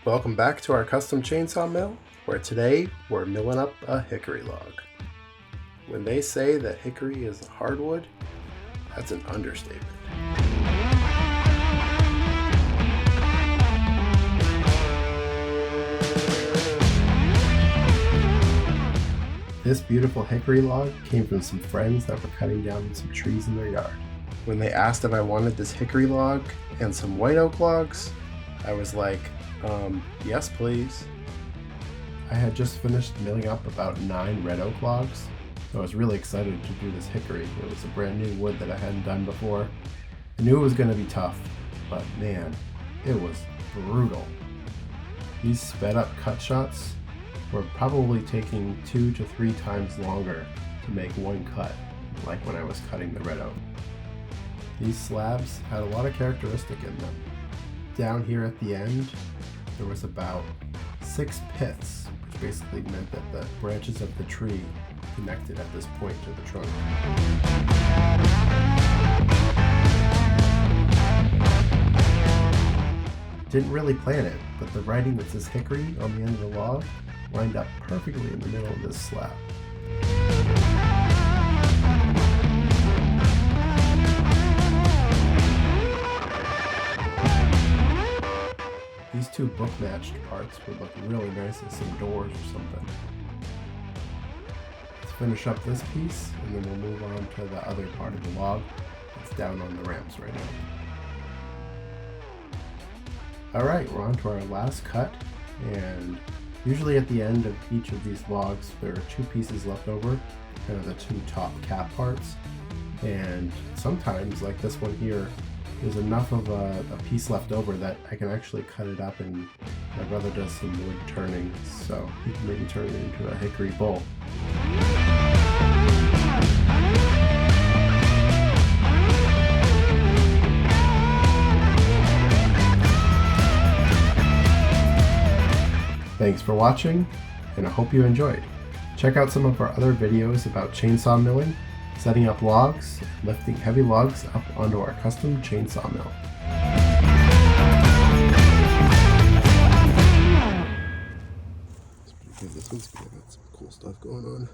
Welcome back to our custom chainsaw mill, where today we're milling up a hickory log. When they say that hickory is a hardwood, that's an understatement. This beautiful hickory log came from some friends that were cutting down some trees in their yard. When they asked if I wanted this hickory log and some white oak logs, I was like, yes please. I had just finished milling up about 9 red oak logs, so I was really excited to do this hickory. It was a brand new wood that I hadn't done before. I knew it was going to be tough, but man, it was brutal. These sped up cut shots were probably taking 2 to 3 times longer to make one cut, like when I was cutting the red oak. These slabs had a lot of characteristic in them. Down here at the end, there was about 6 piths, which basically meant that the branches of the tree connected at this point to the trunk. Didn't really plan it, but the writing that says hickory on the end of the log lined up perfectly in the middle of this slab. These 2 book-matched parts would look really nice as some doors or something. Let's finish up this piece, and then we'll move on to the other part of the log that's down on the ramps right now. Alright, we're on to our last cut, and usually at the end of each of these logs there are 2 pieces left over, kind of the 2 top cap parts, and sometimes, like this one here, there's enough of a piece left over that I can actually cut it up, and my brother does some wood turning, so he can maybe turn it into a hickory bowl. Thanks for watching, and I hope you enjoyed. Check out some of our other videos about chainsaw milling, setting up logs, and lifting heavy logs up onto our custom chainsaw mill. This one's got some cool stuff going on.